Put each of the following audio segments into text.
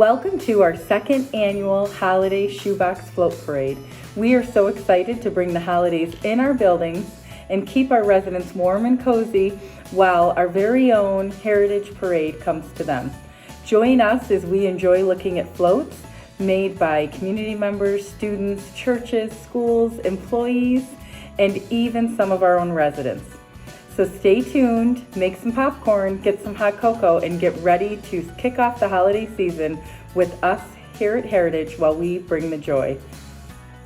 Welcome to our second annual Holiday Shoebox Float Parade. We are so excited to bring the holidays in our buildings and keep our residents warm and cozy while our very own Heritage Parade comes to them. Join us as we enjoy looking at floats made by community members, students, churches, schools, employees, and even some of our own residents. So stay tuned, make some popcorn, get some hot cocoa, and get ready to kick off the holiday season with us here at Heritage while we bring the joy.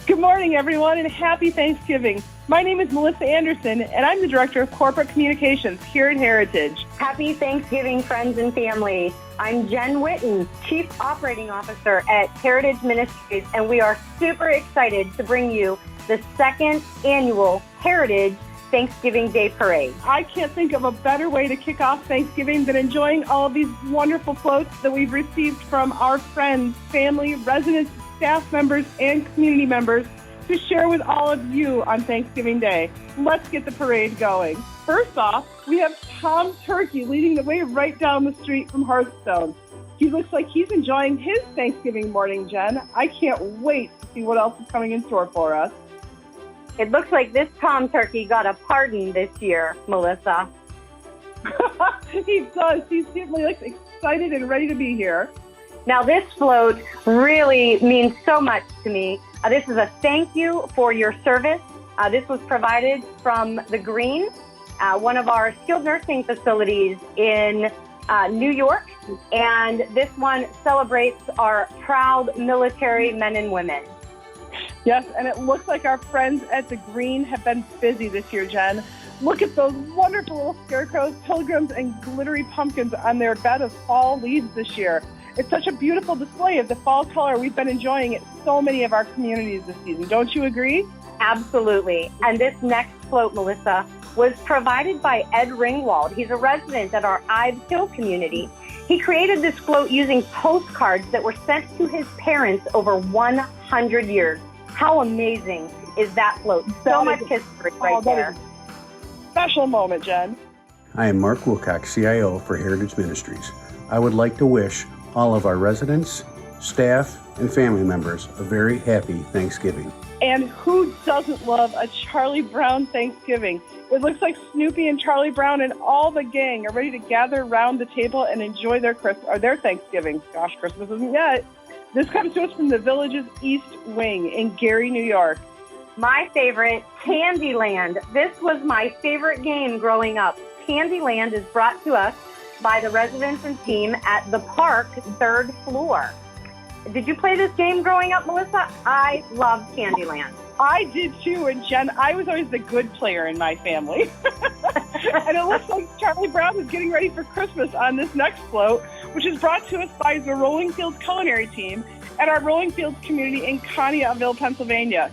Good morning, everyone, and happy Thanksgiving. My name is Melissa Anderson, and I'm the Director of Corporate Communications here at Heritage. Happy Thanksgiving, friends and family. I'm Jen Witten, Chief Operating Officer at Heritage Ministries, and we are super excited to bring you the second annual Heritage Thanksgiving Day Parade. I can't think of a better way to kick off Thanksgiving than enjoying all of these wonderful floats that we've received from our friends, family, residents, staff members, and community members to share with all of you on Thanksgiving Day. Let's get the parade going. First off, we have Tom Turkey leading the way right down the street from Hearthstone. He looks like he's enjoying his Thanksgiving morning, Jen. I can't wait to see what else is coming in store for us. It looks like this Tom Turkey got a pardon this year, Melissa. He does. He certainly looks excited and ready to be here. Now, this float really means so much to me. This is a thank you for your service. This was provided from the Green, one of our skilled nursing facilities in New York. And this one celebrates our proud military men and women. Yes, and it looks like our friends at the Green have been busy this year, Jen. Look at those wonderful little scarecrows, pilgrims, and glittery pumpkins on their bed of fall leaves this year. It's such a beautiful display of the fall color we've been enjoying at so many of our communities this season. Don't you agree? Absolutely. And this next float, Melissa, was provided by Ed Ringwald. He's a resident at our Ives Hill community. He created this float using postcards that were sent to his parents over 100 years. How amazing is that float? So much history right there. Special moment, Jen. I am Mark Wilcox, CIO for Heritage Ministries. I would like to wish all of our residents, staff, and family members a very happy Thanksgiving. And who doesn't love a Charlie Brown Thanksgiving? It looks like Snoopy and Charlie Brown and all the gang are ready to gather around the table and enjoy their Thanksgiving. Gosh, Christmas isn't yet. This comes to us from the Village's East Wing in Gary, New York. My favorite, Candyland. This was my favorite game growing up. Candyland is brought to us by the residents and team at the park, third floor. Did you play this game growing up, Melissa? I loved Candyland. I did too, and Jen, I was always the good player in my family. And it looks like Charlie Brown is getting ready for Christmas on this next float, which is brought to us by the Rolling Fields culinary team at our Rolling Fields community in Conneautville, Pennsylvania.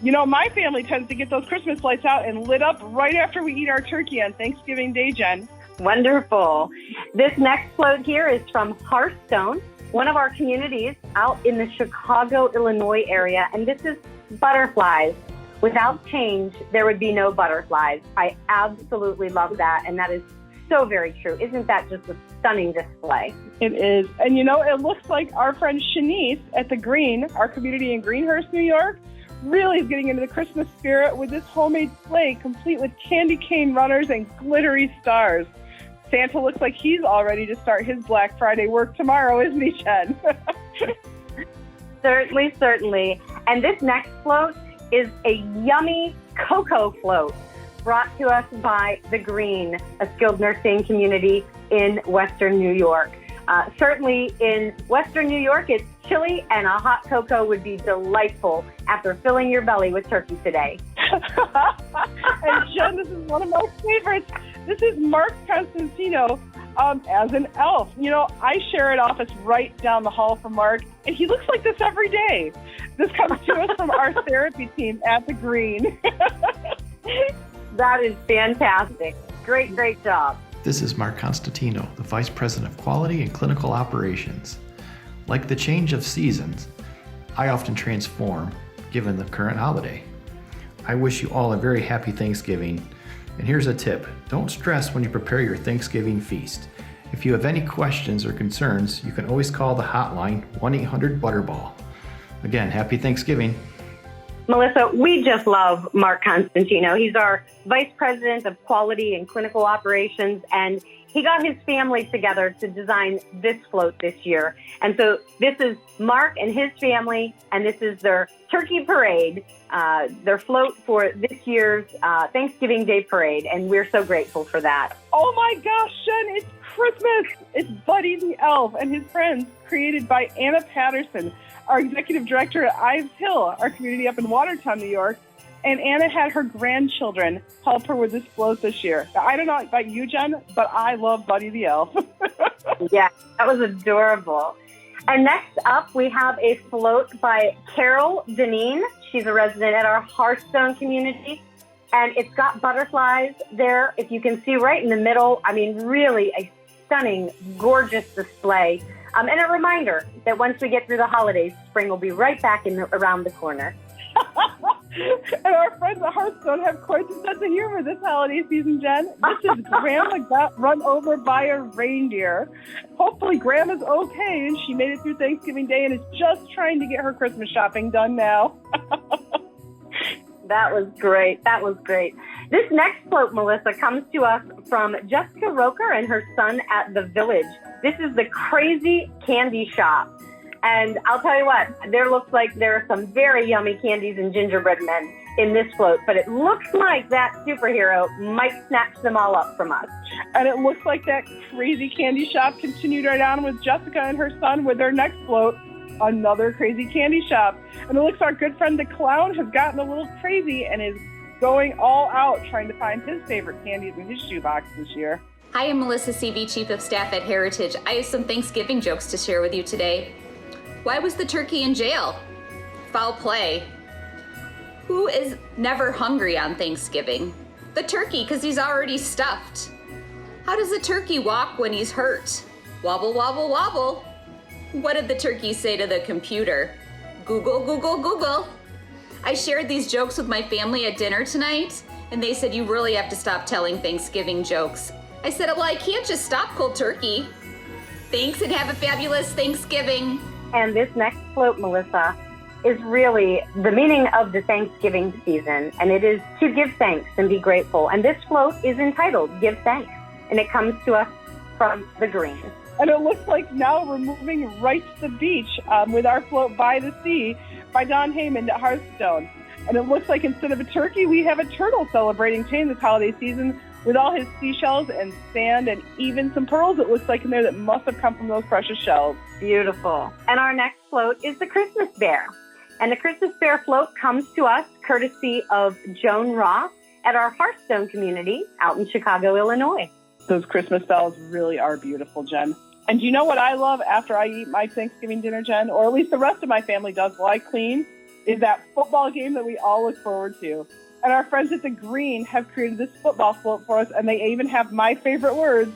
You know, my family tends to get those Christmas lights out and lit up right after we eat our turkey on Thanksgiving Day, Jen. Wonderful. This next float here is from Hearthstone, one of our communities out in the Chicago, Illinois area, and this is butterflies. Without change, there would be no butterflies. I absolutely love that, and that is so very true. Isn't that just a stunning display? It is. And you know, it looks like our friend Shanice at the Green, our community in Greenhurst, New York, really is getting into the Christmas spirit with this homemade sleigh complete with candy cane runners and glittery stars. Santa looks like he's all ready to start his Black Friday work tomorrow, isn't he, Jen? Certainly, certainly. And this next float is a yummy cocoa float brought to us by The Green, a skilled nursing community in Western New York. Certainly in Western New York, it's chilly, and a hot cocoa would be delightful after filling your belly with turkey today. And Jen, this is one of my favorites. This is Mark Constantino as an elf. You know, I share an office right down the hall from Mark, and he looks like this every day. This comes to us from our therapy team at the Green. That is fantastic. Great, great job. This is Mark Constantino, the Vice President of Quality and Clinical Operations. Like the change of seasons, I often transform given the current holiday. I wish you all a very happy Thanksgiving. And here's a tip. Don't stress when you prepare your Thanksgiving feast. If you have any questions or concerns, you can always call the hotline 1-800-BUTTERBALL. Again, happy Thanksgiving. Melissa, we just love Mark Constantino. He's our Vice President of Quality and Clinical Operations, and he got his family together to design this float this year. And so this is Mark and his family, and this is their turkey parade, their float for this year's Thanksgiving Day parade, and we're so grateful for that. Oh my gosh, Jen, it's Christmas. It's Buddy the Elf and his friends, created by Anna Patterson, our executive director at Ives Hill, our community up in Watertown, New York. And Anna had her grandchildren help her with this float this year. Now, I don't know about you, Jen, but I love Buddy the Elf. Yeah, that was adorable. And next up, we have a float by Carol Deneen. She's a resident at our Hearthstone community. And it's got butterflies there, if you can see right in the middle. I mean, really a stunning, gorgeous display. And a reminder that once we get through the holidays, spring will be right back around the corner. And our friends at Hearthstone have quite the sense of humor this holiday season, Jen. This is Grandma got run over by a reindeer. Hopefully Grandma's okay and she made it through Thanksgiving Day and is just trying to get her Christmas shopping done now. That was great. That was great. This next float, Melissa, comes to us from Jessica Roker and her son at the Village. This is the Crazy Candy Shop. And I'll tell you what, there looks like there are some very yummy candies and gingerbread men in this float, but it looks like that superhero might snatch them all up from us. And it looks like that Crazy Candy Shop continued right on with Jessica and her son with their next float, another Crazy Candy Shop. And it looks our good friend the clown has gotten a little crazy and is going all out trying to find his favorite candies in his shoebox this year. Hi, I'm Melissa CV, Chief of Staff at Heritage. I have some Thanksgiving jokes to share with you today. Why was the turkey in jail? Foul play. Who is never hungry on Thanksgiving? The turkey, because he's already stuffed. How does a turkey walk when he's hurt? Wobble, wobble, wobble. What did the turkey say to the computer? Google, Google, Google. I shared these jokes with my family at dinner tonight, and they said, you really have to stop telling Thanksgiving jokes. I said, well, I can't just stop cold turkey. Thanks, and have a fabulous Thanksgiving. And this next float, Melissa, is really the meaning of the Thanksgiving season, and it is to give thanks and be grateful. And this float is entitled Give Thanks, and it comes to us from the Green. And it looks like now we're moving right to the beach with our float By the Sea by Don Heyman at Hearthstone. And it looks like instead of a turkey, we have a turtle celebrating Shane this holiday season with all his seashells and sand and even some pearls, it looks like, in there that must have come from those precious shells. Beautiful. And our next float is the Christmas Bear. And the Christmas Bear float comes to us courtesy of Joan Ross at our Hearthstone community out in Chicago, Illinois. Those Christmas bells really are beautiful, Jen. And do you know what I love after I eat my Thanksgiving dinner, Jen? Or at least the rest of my family does while I clean, is that football game that we all look forward to. And our friends at the Green have created this football float for us, and they even have my favorite words,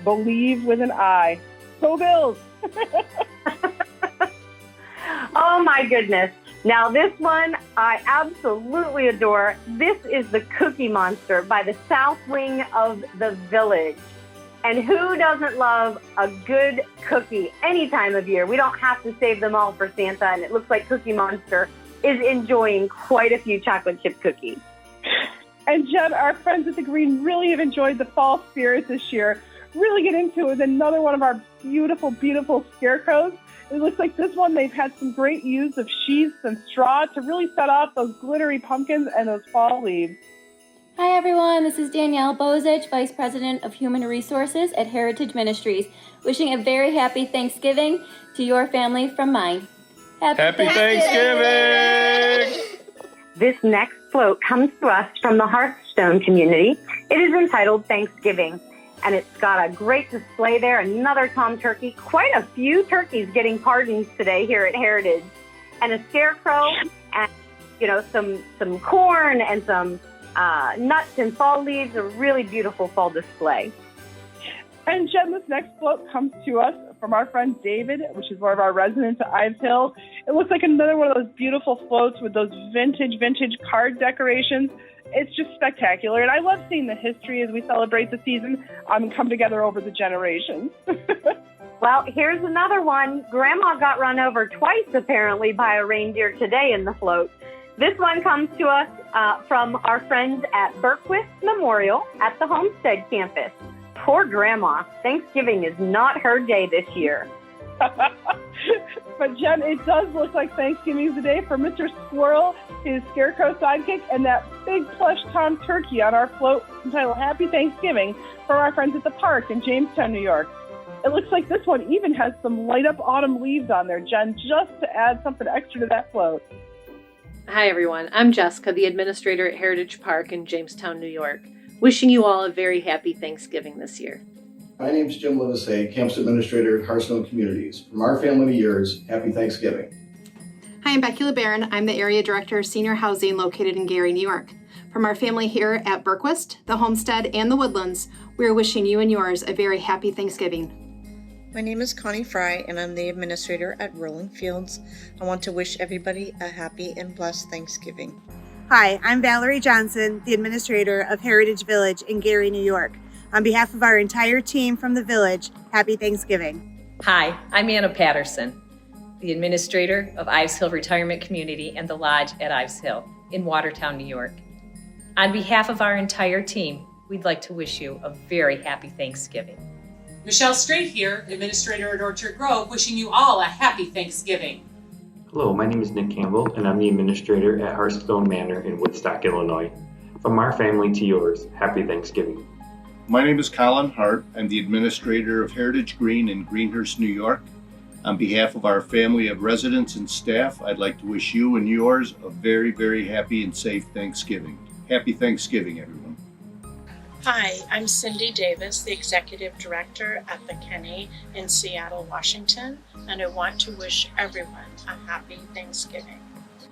believe with an I. Go Bills! Oh my goodness. Now this one I absolutely adore. This is the Cookie Monster by the South Wing of the Village. And who doesn't love a good cookie any time of year? We don't have to save them all for Santa, and it looks like Cookie Monster is enjoying quite a few chocolate chip cookies. And Jen, our friends at the Green really have enjoyed the fall spirit this year. Really get into it with another one of our beautiful, beautiful scarecrows. It looks like this one, they've had some great use of sheaths and straw to really set off those glittery pumpkins and those fall leaves. Hi everyone, this is Danielle Bozich, Vice President of Human Resources at Heritage Ministries. Wishing a very happy Thanksgiving to your family from mine. Happy Thanksgiving! This next float comes to us from the Hearthstone community. It is entitled Thanksgiving, and it's got a great display there. Another tom turkey, quite a few turkeys getting pardons today here at Heritage, and a scarecrow, and some corn and some nuts and fall leaves. A really beautiful fall display. And Jen, this next float comes to us from our friend David, which is one of our residents at Ives Hill. It looks like another one of those beautiful floats with those vintage card decorations. it's just spectacular. And I love seeing the history as we celebrate the season come together over the generations. Well, here's another one. Grandma got run over twice, apparently, by a reindeer today in the float. This one comes to us from our friends at Berquist Memorial at the Homestead campus. Poor Grandma. Thanksgiving is not her day this year. But Jen, it does look like Thanksgiving is the day for Mr. Squirrel, his scarecrow sidekick, and that big plush Tom turkey on our float entitled Happy Thanksgiving from our friends at the park in Jamestown, New York. It looks like this one even has some light up autumn leaves on there, Jen, just to add something extra to that float. Hi everyone, I'm Jessica, the administrator at Heritage Park in Jamestown, New York. Wishing you all a very happy Thanksgiving this year. My name is Jim Livesay, Campus Administrator at Hearthstone Communities. From our family to yours, happy Thanksgiving. Hi, I'm Becky LeBaron. I'm the Area Director of Senior Housing located in Gary, New York. From our family here at Berquist, the Homestead, and the Woodlands, we are wishing you and yours a very happy Thanksgiving. My name is Connie Fry, and I'm the administrator at Rolling Fields. I want to wish everybody a happy and blessed Thanksgiving. Hi, I'm Valerie Johnson, the administrator of Heritage Village in Gary, New York. On behalf of our entire team from the village, happy Thanksgiving. Hi, I'm Anna Patterson, the administrator of Ives Hill Retirement Community and the Lodge at Ives Hill in Watertown, New York. On behalf of our entire team, we'd like to wish you a very happy Thanksgiving. Michelle Strait here, administrator at Orchard Grove, wishing you all a happy Thanksgiving. Hello, my name is Nick Campbell, and I'm the administrator at Hearthstone Manor in Woodstock, Illinois. From our family to yours, happy Thanksgiving. My name is Colin Hart. I'm the administrator of Heritage Green in Greenhurst, New York. On behalf of our family of residents and staff, I'd like to wish you and yours a very, very happy and safe Thanksgiving. Happy Thanksgiving, everyone. Hi, I'm Cindy Davis, the Executive Director at the Kenny in Seattle, Washington, and I want to wish everyone a happy Thanksgiving.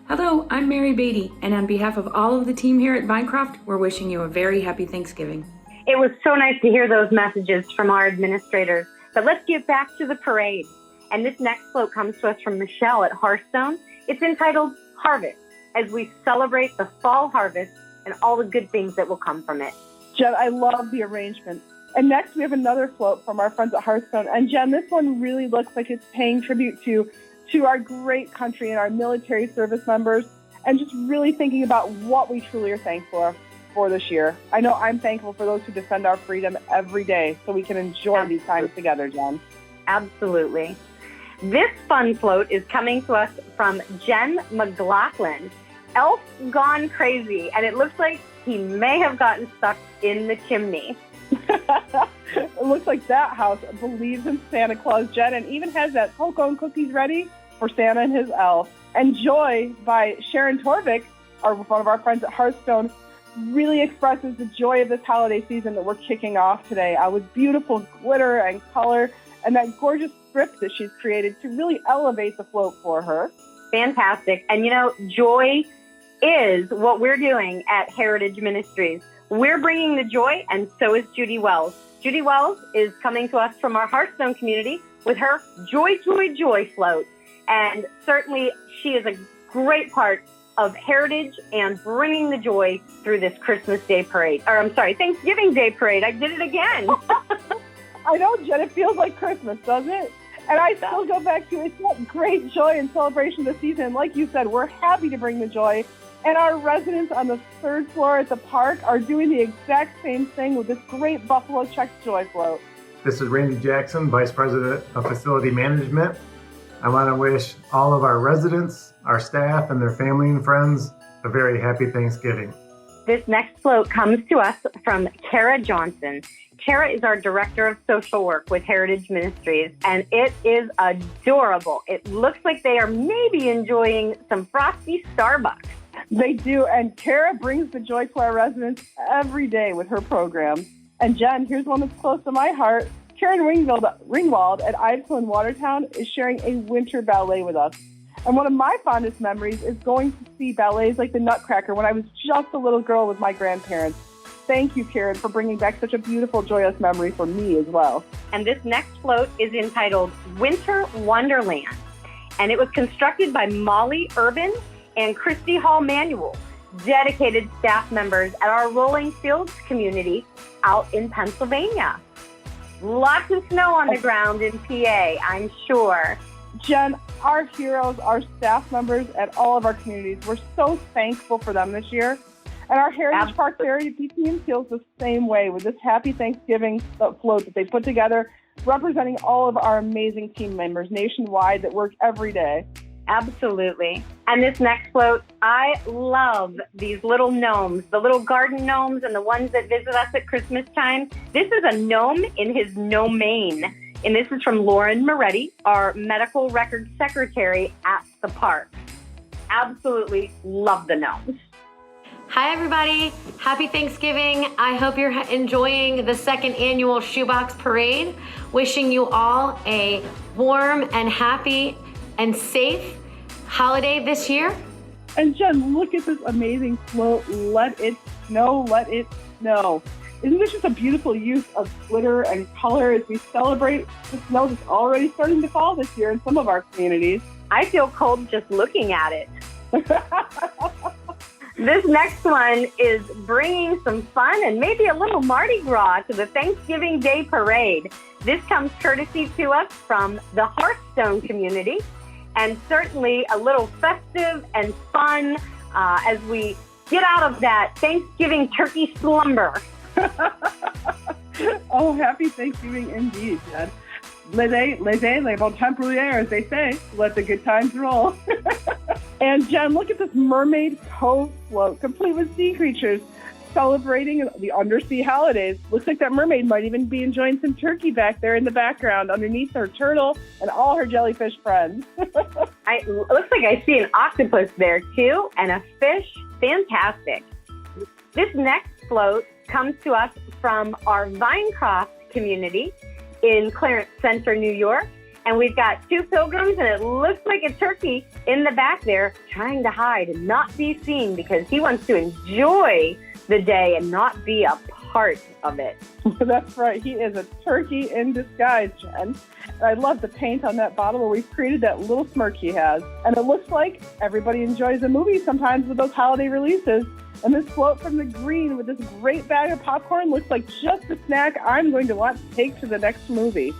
Hello, I'm Mary Beatty, and on behalf of all of the team here at Vinecroft, we're wishing you a very happy Thanksgiving. It was so nice to hear those messages from our administrators. But let's get back to the parade. And this next float comes to us from Michelle at Hearthstone. It's entitled Harvest, as we celebrate the fall harvest and all the good things that will come from it. Jen, I love the arrangement. And next we have another float from our friends at Hearthstone. And Jen, this one really looks like it's paying tribute to our great country and our military service members, and just really thinking about what we truly are thankful for this year. I know I'm thankful for those who defend our freedom every day so we can enjoy these times together, Jen. Absolutely. This fun float is coming to us from Jen McLaughlin. Elf gone crazy, and it looks like he may have gotten stuck in the chimney. It looks like that house believes in Santa Claus, Jen, and even has that cocoa and cookies ready for Santa and his elf. And Joy by Sharon Torvik, one of our friends at Hearthstone, really expresses the joy of this holiday season that we're kicking off today with beautiful glitter and color and that gorgeous script that she's created to really elevate the float for her. Fantastic. And you know, joy is what we're doing at Heritage Ministries. We're bringing the joy, and so is Judy Wells. Judy Wells is coming to us from our Hearthstone community with her Joy, Joy, Joy float. And certainly she is a great part of Heritage and bringing the joy through this Christmas Day parade. Thanksgiving Day parade. I did it again. I know, Jen, it feels like Christmas, doesn't it? And I still go back to it's that great joy and celebration of the season. Like you said, we're happy to bring the joy. And our residents on the third floor at the park are doing the exact same thing with this great Buffalo Check Joy float. This is Randy Jackson, Vice President of Facility Management. I want to wish all of our residents, our staff, and their family and friends a very happy Thanksgiving. This next float comes to us from Kara Johnson. Kara is our Director of Social Work with Heritage Ministries, and it is adorable. It looks like they are maybe enjoying some frosty Starbucks. They do, and Kara brings the joy to our residents every day with her program. And Jen, here's one that's close to my heart. Karen Ringwald at Ives Hill in Watertown is sharing a winter ballet with us. And one of my fondest memories is going to see ballets like the Nutcracker when I was just a little girl with my grandparents. Thank you, Karen, for bringing back such a beautiful, joyous memory for me as well. And this next float is entitled Winter Wonderland. And it was constructed by Molly Urban and Christy Hall Manuel. dedicated staff members at our Rolling Fields community out in Pennsylvania. Lots of snow on the ground in PA, I'm sure. Jen, our heroes, our staff members at all of our communities, we're so thankful for them this year. And our Heritage Park Charity team feels the same way with this Happy Thanksgiving float that they put together, representing all of our amazing team members nationwide that work every day. Absolutely. And this next float, I love these little gnomes, the little garden gnomes and the ones that visit us at Christmas time. This is a gnome in his domain. And this is from Lauren Moretti, our medical records secretary at the park. Absolutely love the gnomes. Hi everybody, happy Thanksgiving. I hope you're enjoying the second annual Shoebox Parade. Wishing you all a warm and happy and safe holiday this year. And Jen, look at this amazing float. Let it snow, let it snow. Isn't this just a beautiful use of glitter and color as we celebrate the snow that's already starting to fall this year in some of our communities? I feel cold just looking at it. This next one is bringing some fun and maybe a little Mardi Gras to the Thanksgiving Day Parade. This comes courtesy to us from the Hearthstone community, and certainly a little festive and fun as we get out of that Thanksgiving turkey slumber. Oh, happy Thanksgiving indeed, Jen. Les bon temps brûler, as they say. Let the good times roll. And Jen, look at this Mermaid Cove float, complete with sea creatures, celebrating the undersea holidays. Looks like that mermaid might even be enjoying some turkey back there in the background underneath her turtle and all her jellyfish friends. It looks like I see an octopus there too, and a fish. Fantastic. This next float comes to us from our Vinecroft community in Clarence Center, New York. And we've got two pilgrims, and it looks like a turkey in the back there trying to hide and not be seen because he wants to enjoy the day and not be a part of it. That's right. He is a turkey in disguise, Jen. And I love the paint on that bottle where we've created that little smirk he has. And it looks like everybody enjoys a movie sometimes with those holiday releases. And this float from the green with this great bag of popcorn looks like just the snack I'm going to want to take to the next movie.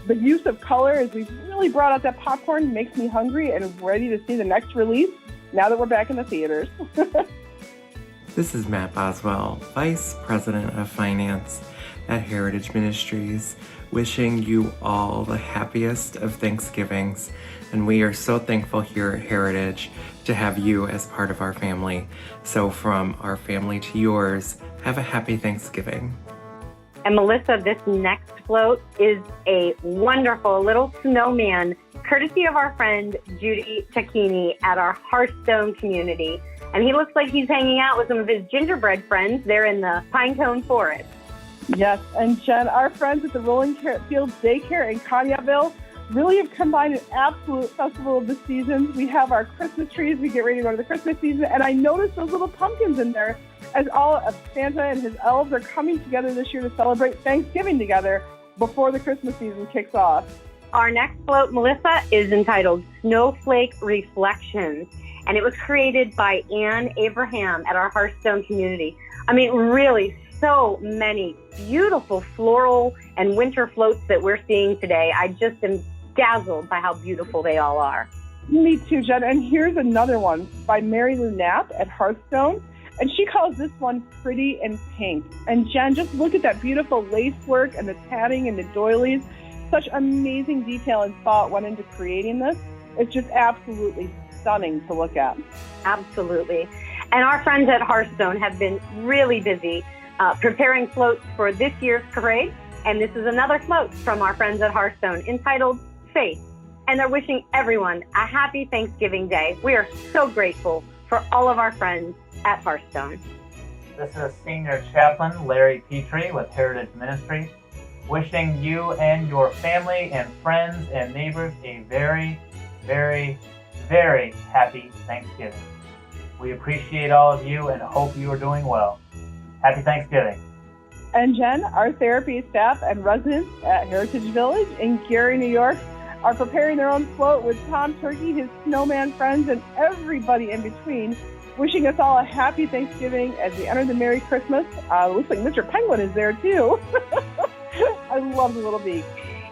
The use of color as we've really brought out that popcorn makes me hungry and ready to see the next release now that we're back in the theaters. This is Matt Boswell, Vice President of Finance at Heritage Ministries, wishing you all the happiest of Thanksgivings. And we are so thankful here at Heritage to have you as part of our family. So from our family to yours, have a happy Thanksgiving. And Melissa, this next float is a wonderful little snowman, courtesy of our friend Judy Tacchini at our Hearthstone community. And he looks like he's hanging out with some of his gingerbread friends there in the Pinecone Forest. Yes, and Jen, our friends at the Rolling Fields Daycare in Conyaville really have combined an absolute festival of the seasons. We have our Christmas trees. We get ready to go to the Christmas season. And I noticed those little pumpkins in there as all of Santa and his elves are coming together this year to celebrate Thanksgiving together before the Christmas season kicks off. Our next float, Melissa, is entitled Snowflake Reflections. And it was created by Anne Abraham at our Hearthstone community. I mean, really, so many beautiful floral and winter floats that we're seeing today. I just am dazzled by how beautiful they all are. Me too, Jen. And here's another one by Mary Lou Knapp at Hearthstone. And she calls this one Pretty in Pink. And Jen, just look at that beautiful lace work and the tatting and the doilies. Such amazing detail and thought went into creating this. It's just absolutely stunning to look at. Absolutely. And our friends at Hearthstone have been really busy preparing floats for this year's parade. And this is another float from our friends at Hearthstone entitled Faith. And they're wishing everyone a happy Thanksgiving Day. We are so grateful for all of our friends at Hearthstone. This is Senior Chaplain Larry Petrie with Heritage Ministries, wishing you and your family and friends and neighbors a very, very, very happy Thanksgiving. We appreciate all of you and hope you are doing well. Happy Thanksgiving. And Jen, our therapy staff and residents at Heritage Village in Gary, New York, are preparing their own float with Tom Turkey, his snowman friends, and everybody in between, wishing us all a happy Thanksgiving as we enter the Merry Christmas. Looks like Mr. Penguin is there too. I love the little beak.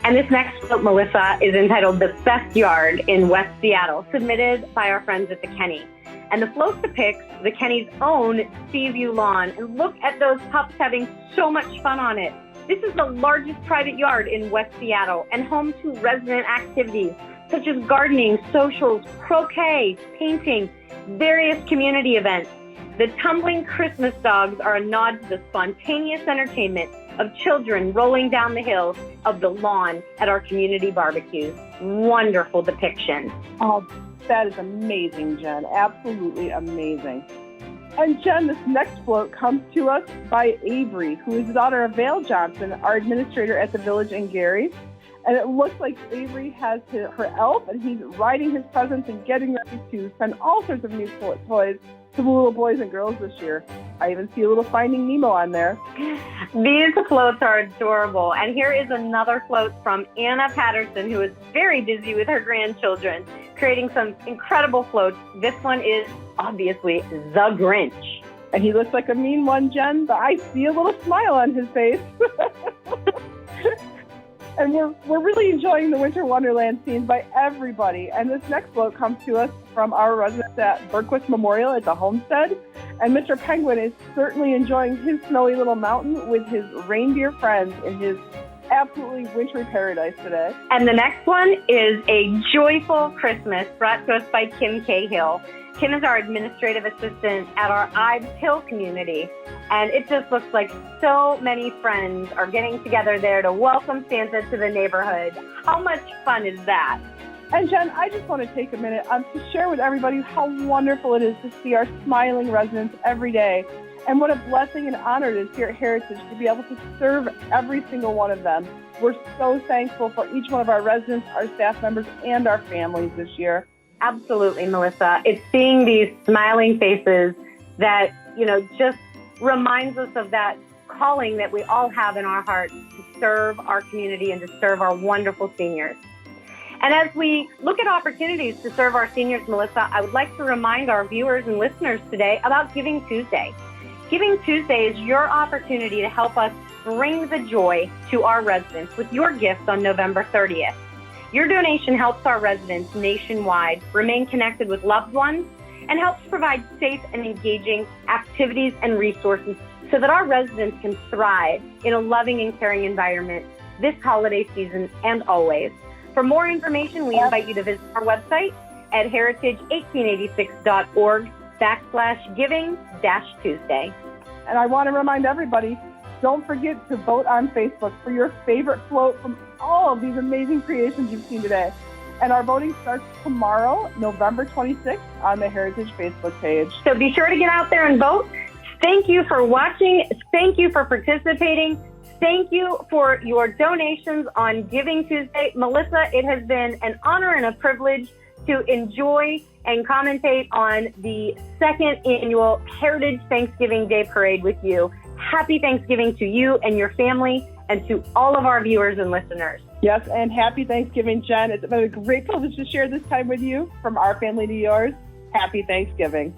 And this next float, Melissa, is entitled The Best Yard in West Seattle, submitted by our friends at the Kenny. And the float depicts the Kenny's own Seaview lawn. And look at those pups having so much fun on it. This is the largest private yard in West Seattle and home to resident activities such as gardening, socials, croquet, painting, various community events. The tumbling Christmas dogs are a nod to the spontaneous entertainment of children rolling down the hills of the lawn at our community barbecues. Wonderful depiction. Oh, that is amazing, Jen. Absolutely amazing. And Jen, this next float comes to us by Avery, who is the daughter of Vale Johnson, our administrator at the Village in Gary. And it looks like Avery has her elf, and he's riding his presents and getting ready to send all sorts of new toys to the little boys and girls this year. I even see a little Finding Nemo on there. These floats are adorable. And here is another float from Anna Patterson, who is very busy with her grandchildren, creating some incredible floats. This one is obviously the Grinch. And he looks like a mean one, Jen, but I see a little smile on his face. And we're really enjoying the Winter Wonderland scenes by everybody. And this next float comes to us from our residents at Berquist Memorial at the Homestead. And Mr. Penguin is certainly enjoying his snowy little mountain with his reindeer friends in his absolutely wintry paradise today. And the next one is A Joyful Christmas, brought to us by Kim Cahill. Kim is our administrative assistant at our Ives Hill community. And it just looks like so many friends are getting together there to welcome Santa to the neighborhood. How much fun is that? And Jen, I just want to take a minute to share with everybody how wonderful it is to see our smiling residents every day. And what a blessing and honor it is here at Heritage to be able to serve every single one of them. We're so thankful for each one of our residents, our staff members, and our families this year. Absolutely, Melissa. It's seeing these smiling faces that, just reminds us of that calling that we all have in our hearts to serve our community and to serve our wonderful seniors. And as we look at opportunities to serve our seniors, Melissa, I would like to remind our viewers and listeners today about Giving Tuesday. Giving Tuesday is your opportunity to help us bring the joy to our residents with your gifts on November 30th. Your donation helps our residents nationwide remain connected with loved ones and helps provide safe and engaging activities and resources so that our residents can thrive in a loving and caring environment this holiday season and always. For more information, we invite you to visit our website at heritage1886.org/giving-tuesday. And I want to remind everybody, don't forget to vote on Facebook for your favorite float from all of these amazing creations you've seen today. And our voting starts tomorrow, November 26th, on the Heritage Facebook page. So be sure to get out there and vote. Thank you for watching. Thank you for participating. Thank you for your donations on Giving Tuesday. Melissa, it has been an honor and a privilege to enjoy and commentate on the second annual Heritage Thanksgiving Day Parade with you. Happy Thanksgiving to you and your family and to all of our viewers and listeners. Yes, and happy Thanksgiving, Jen. It's been a great privilege to share this time with you. From our family to yours, happy Thanksgiving.